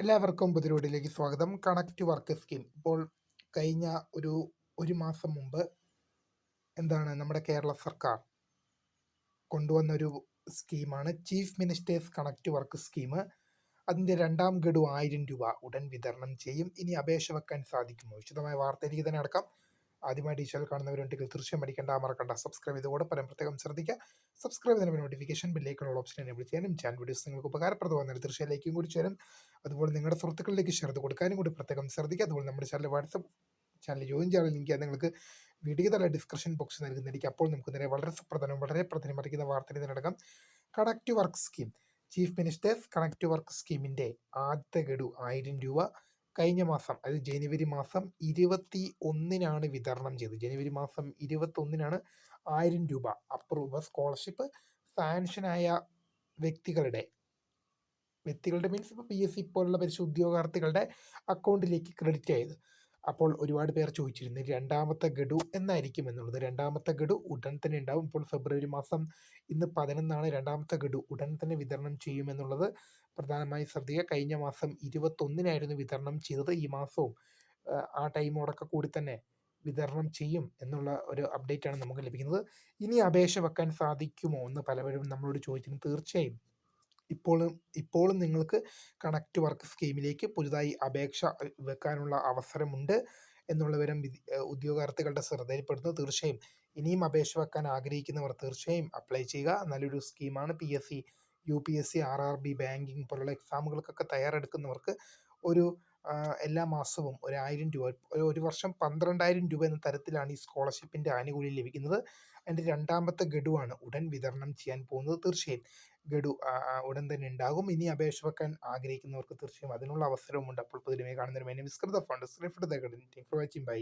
എല്ലാവർക്കും പുതിയൊരുവിഡിയോയിലേക്ക് സ്വാഗതം. Connect to work scheme ഇപ്പോൾ കഴിഞ്ഞ ഒരു മാസം മുമ്പ് നമ്മുടെ കേരള സർക്കാർ കൊണ്ടുവന്നൊരു സ്കീമാണ് chief ministers connect to work scheme. അതിൻ്റെ രണ്ടാം ഗഡു 1000 രൂപ ഉടൻ വിതരണം ചെയ്യും. ഇനി അപേക്ഷ വെക്കാൻ സാധിക്കുമോ? വിശദമായ വാർത്തയിലേക്ക് തന്നെ അടക്കാം. ആദ്യമായി ഈ ചാനൽ കാണുന്നവരുണ്ടെങ്കിൽ തീർച്ചയായും മറക്കണ്ട സബ്സ്ക്രൈബ് ചെയ്തുകൂടെ പ്രത്യേകം ശ്രദ്ധിക്കുക. സബ്സ്ക്രൈബ് ചെയ്യുന്ന നോട്ടിഫിക്കേഷൻ ബില്ലേക്കുള്ള ഓപ്ഷൻ എനേബിൾ ചെയ്യാനും ചാനൽ വീഡിയോസ് നിങ്ങൾക്ക് ഉപകാരപ്രദമാകുന്ന തീർച്ചയായും ലൈക്കും കൂടി ചേരും. അതുപോലെ നിങ്ങളുടെ സുഹൃത്തുക്കളിലേക്ക് ഷെയർ ചെയ്ത് കൊടുക്കാനും കൂടി പ്രത്യേകം ശ്രദ്ധിക്കുക. അതുപോലെ നമ്മുടെ വാട്സപ്പ് ചാനൽ ജോയിൻ ചെയ്യാൻ ലിങ്ക് നിങ്ങൾക്ക് വീഡിയോ തല ഡിസ്ക്രിപ്ഷൻ ബോക്സ് നൽകുന്നതായിരിക്കും. അപ്പോൾ നമുക്ക് നേരെ വളരെ പ്രധാനമറിക്കുന്ന വാർത്തയിൽ നടക്കാം. Connect to work scheme chief ministers connect to work സ്കീമിൻ്റെ ആദ്യത്തെ ഗഡു 1000 രൂപ കഴിഞ്ഞ മാസം, അതായത് ജനുവരി മാസം 21-നാണ് വിതരണം ചെയ്തത്. ജനുവരി മാസം 21-നാണ് 1000 രൂപ അപ്രൂവ് സ്കോളർഷിപ്പ് സാങ്ഷനായ വ്യക്തികളുടെ മീൻസ് ഇപ്പോൾ PSC പോലുള്ള പരിശീലന ഉദ്യോഗാർത്ഥികളുടെ അക്കൗണ്ടിലേക്ക് ക്രെഡിറ്റ് ആയത്. അപ്പോൾ ഒരുപാട് പേർ ചോദിച്ചിരുന്നു രണ്ടാമത്തെ ഗഡു എന്നായിരിക്കും എന്നുള്ളത്. രണ്ടാമത്തെ ഗഡു ഉടൻ തന്നെ ഉണ്ടാവും. ഇപ്പോൾ ഫെബ്രുവരി മാസം ഇന്ന് 11-നാണ്. രണ്ടാമത്തെ ഗഡു ഉടൻ തന്നെ വിതരണം ചെയ്യുമെന്നുള്ളത് പ്രധാനമായി ശ്രദ്ധിക്കുക. കഴിഞ്ഞ മാസം 21-നായിരുന്നു വിതരണം ചെയ്തത്. ഈ മാസവും ആ ടൈമോടൊക്കെ കൂടി തന്നെ വിതരണം ചെയ്യും എന്നുള്ള ഒരു അപ്ഡേറ്റ് ആണ് നമുക്ക് ലഭിക്കുന്നത്. ഇനി അപേക്ഷ വെക്കാൻ സാധിക്കുമോ എന്ന് പലവരും നമ്മളോട് ചോദിച്ചിരുന്നു. തീർച്ചയായും ഇപ്പോഴും നിങ്ങൾക്ക് കണക്ട് വർക്ക് സ്കീമിലേക്ക് പുതുതായി അപേക്ഷ വെക്കാനുള്ള അവസരമുണ്ട് എന്നുള്ള വിവരം ഉദ്യോഗാർത്ഥികളുടെ ശ്രദ്ധയിൽപ്പെടുന്നു. തീർച്ചയായും ഇനിയും അപേക്ഷ വെക്കാൻ ആഗ്രഹിക്കുന്നവർ തീർച്ചയായും അപ്ലൈ ചെയ്യുക. നല്ലൊരു സ്കീമാണ്. PSC, UPSC, RRB, ബാങ്കിങ് പോലുള്ള എക്സാമുകൾക്കൊക്കെ തയ്യാറെടുക്കുന്നവർക്ക് എല്ലാ മാസവും 1000 രൂപ, ഒരു വർഷം 12,000 രൂപ എന്ന തരത്തിലാണ് ഈ സ്കോളർഷിപ്പിൻ്റെ ആനുകൂല്യം ലഭിക്കുന്നത്. അതിൻ്റെ രണ്ടാമത്തെ ഗഡുവാണ് ഉടൻ വിതരണം ചെയ്യാൻ പോകുന്നത്. തീർച്ചയായും ഗഡു ഉടൻ തന്നെ ഉണ്ടാകും. ഇനി അപേക്ഷ വെക്കാൻ ആഗ്രഹിക്കുന്നവർക്ക് തീർച്ചയായും അതിനുള്ള അവസരവുമുണ്ട്. അപ്പോൾ പുതിയ കാണുന്നതിന് വേണ്ടി വിസ്കൃത ഫണ്ട് ബൈ.